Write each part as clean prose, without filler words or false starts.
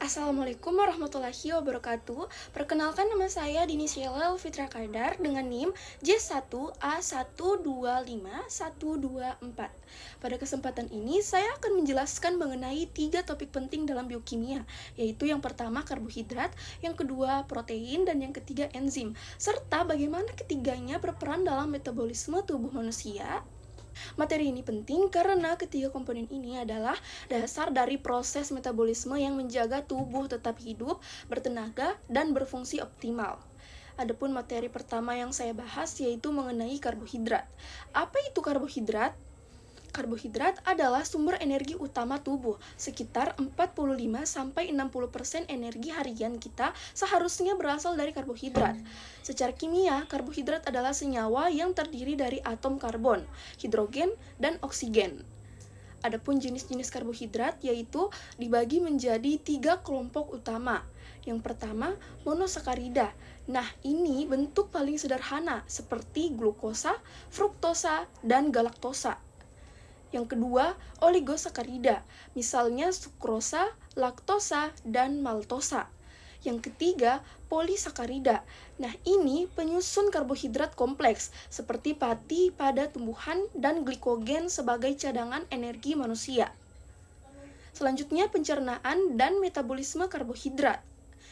Assalamualaikum warahmatullahi wabarakatuh. Perkenalkan, nama saya Dini Sheila Fitra Kadar dengan NIM J1A125124. Pada kesempatan ini saya akan menjelaskan mengenai 3 topik penting dalam biokimia, yaitu yang pertama karbohidrat, yang kedua protein, dan yang ketiga enzim, serta bagaimana ketiganya berperan dalam metabolisme tubuh manusia. Materi ini penting karena ketiga komponen ini adalah dasar dari proses metabolisme yang menjaga tubuh tetap hidup, bertenaga, dan berfungsi optimal. Adapun materi pertama yang saya bahas yaitu mengenai karbohidrat. Apa itu karbohidrat? Karbohidrat adalah sumber energi utama tubuh. Sekitar 45-60% energi harian kita seharusnya berasal dari karbohidrat. Secara kimia, karbohidrat adalah senyawa yang terdiri dari atom karbon, hidrogen, dan oksigen. Adapun jenis-jenis karbohidrat yaitu dibagi menjadi 3 kelompok utama. Yang pertama, monosakarida. Nah, ini bentuk paling sederhana seperti glukosa, fruktosa, dan galaktosa. Yang kedua, oligosakarida, misalnya sukrosa, laktosa, dan maltosa. Yang ketiga, polisakarida. Nah, ini penyusun karbohidrat kompleks seperti pati pada tumbuhan dan glikogen sebagai cadangan energi manusia. Selanjutnya, pencernaan dan metabolisme karbohidrat.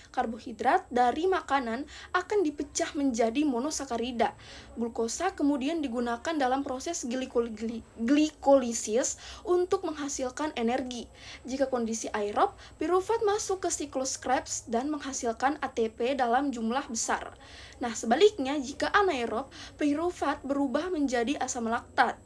Karbohidrat dari makanan akan dipecah menjadi monosakarida. Glukosa kemudian digunakan dalam proses glikolisis untuk menghasilkan energi. Jika kondisi aerob, pirufat masuk ke siklus Krebs dan menghasilkan ATP dalam jumlah besar. Nah, sebaliknya jika anaerob, pirufat berubah menjadi asam laktat.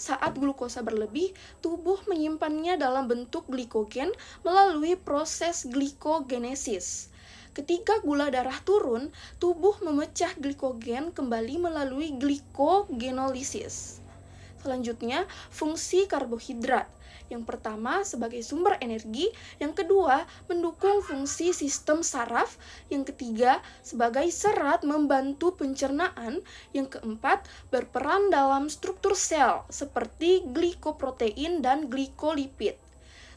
Saat glukosa berlebih, tubuh menyimpannya dalam bentuk glikogen melalui proses glikogenesis. Ketika gula darah turun, tubuh memecah glikogen kembali melalui glikogenolisis. Selanjutnya, fungsi karbohidrat. Yang pertama, sebagai sumber energi. Yang kedua, mendukung fungsi sistem saraf. Yang ketiga, sebagai serat membantu pencernaan. Yang keempat, berperan dalam struktur sel seperti glikoprotein dan glikolipid.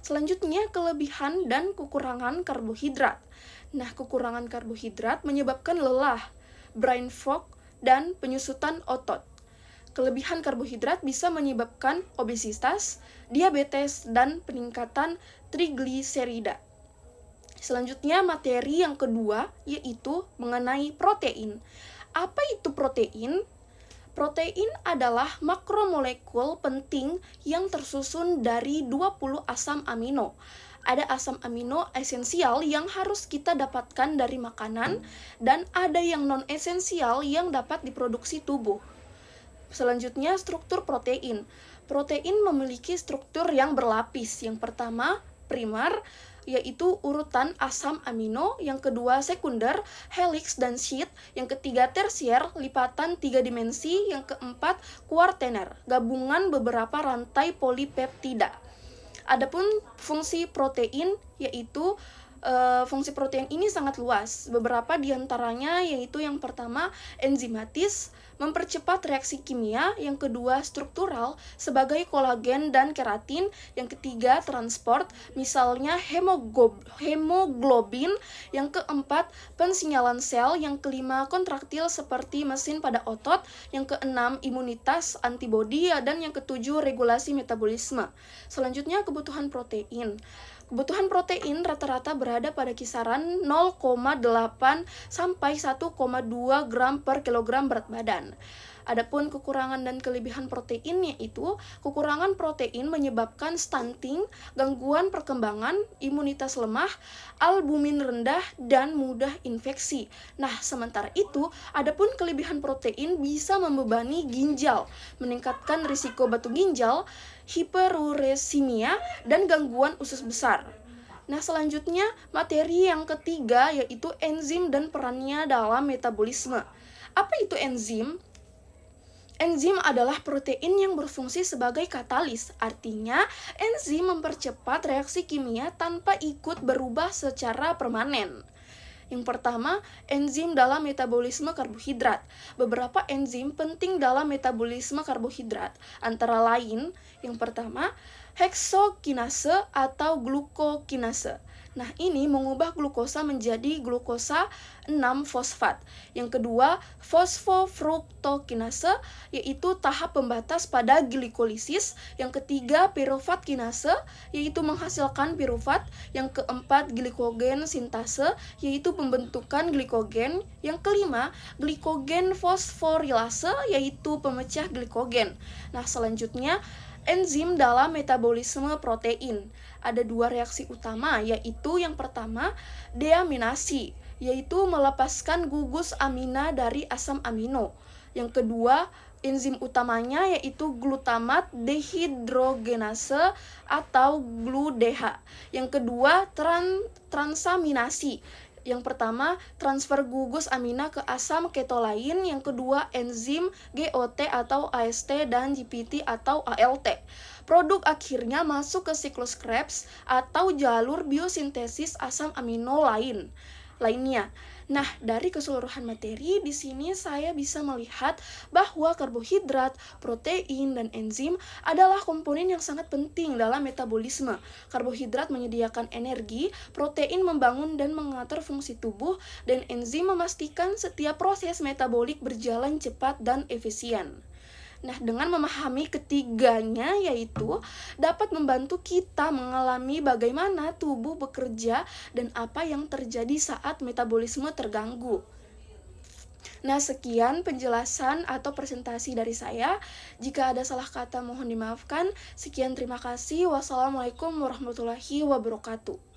Selanjutnya, kelebihan dan kekurangan karbohidrat. Nah, kekurangan karbohidrat menyebabkan lelah, brain fog, dan penyusutan otot. Kelebihan karbohidrat bisa menyebabkan obesitas, diabetes, dan peningkatan trigliserida. Selanjutnya, materi yang kedua yaitu mengenai protein. Apa itu protein? Protein adalah makromolekul penting yang tersusun dari 20 asam amino. Ada asam amino esensial yang harus kita dapatkan dari makanan, dan ada yang non-esensial yang dapat diproduksi tubuh. Selanjutnya, struktur protein. Protein memiliki struktur yang berlapis. Yang pertama, primer, yaitu urutan asam amino. Yang kedua, sekunder, helix dan sheet. Yang ketiga, tersier, lipatan 3 dimensi. Yang keempat, kuartener, gabungan beberapa rantai polipeptida. Adapun fungsi protein yaitu fungsi protein ini sangat luas. Beberapa diantaranya yaitu yang pertama enzimatis, mempercepat reaksi kimia. Yang kedua struktural, sebagai kolagen dan keratin. Yang ketiga transport, misalnya hemoglobin. Yang keempat pensinyalan sel. Yang kelima kontraktil seperti mesin pada otot. Yang keenam imunitas, antibodi, dan yang ketujuh regulasi metabolisme. Selanjutnya kebutuhan protein. Kebutuhan protein rata-rata berada pada kisaran 0,8 sampai 1,2 gram per kilogram berat badan. Adapun kekurangan dan kelebihan protein yaitu kekurangan protein menyebabkan stunting, gangguan perkembangan, imunitas lemah, albumin rendah, dan mudah infeksi. Nah, sementara itu, adapun kelebihan protein bisa membebani ginjal, meningkatkan risiko batu ginjal, hiperuresimia, dan gangguan usus besar. Nah, selanjutnya materi yang ketiga yaitu enzim dan perannya dalam metabolisme. Apa itu enzim? Enzim adalah protein yang berfungsi sebagai katalis. Artinya, enzim mempercepat reaksi kimia tanpa ikut berubah secara permanen. Yang pertama, enzim dalam metabolisme karbohidrat. Beberapa enzim penting dalam metabolisme karbohidrat, antara lain, yang pertama, heksokinase atau glukokinase. Nah, ini mengubah glukosa menjadi glukosa 6-fosfat. Yang kedua, fosfofruktokinase, yaitu tahap pembatas pada glikolisis. Yang ketiga, pirufat kinase, yaitu menghasilkan pirufat. Yang keempat, glikogen sintase, yaitu pembentukan glikogen. Yang kelima, glikogen fosforilase, yaitu pemecah glikogen. Nah, selanjutnya, enzim dalam metabolisme protein. Ada dua reaksi utama, yaitu yang pertama, deaminasi, yaitu melepaskan gugus amina dari asam amino. Yang kedua, enzim utamanya yaitu glutamat dehidrogenase atau GLUDH. Yang kedua, transaminasi. Yang pertama, transfer gugus amina ke asam ketolain. Yang kedua, enzim GOT atau AST dan GPT atau ALT. Produk akhirnya masuk ke siklus Krebs atau jalur biosintesis asam amino lainnya. Nah, dari keseluruhan materi di sini saya bisa melihat bahwa karbohidrat, protein, dan enzim adalah komponen yang sangat penting dalam metabolisme. Karbohidrat menyediakan energi, protein membangun dan mengatur fungsi tubuh, dan enzim memastikan setiap proses metabolik berjalan cepat dan efisien. Nah, dengan memahami ketiganya yaitu dapat membantu kita mengalami bagaimana tubuh bekerja dan apa yang terjadi saat metabolisme terganggu. Nah, sekian penjelasan atau presentasi dari saya. Jika ada salah kata mohon dimaafkan. Sekian, terima kasih. Wassalamualaikum warahmatullahi wabarakatuh.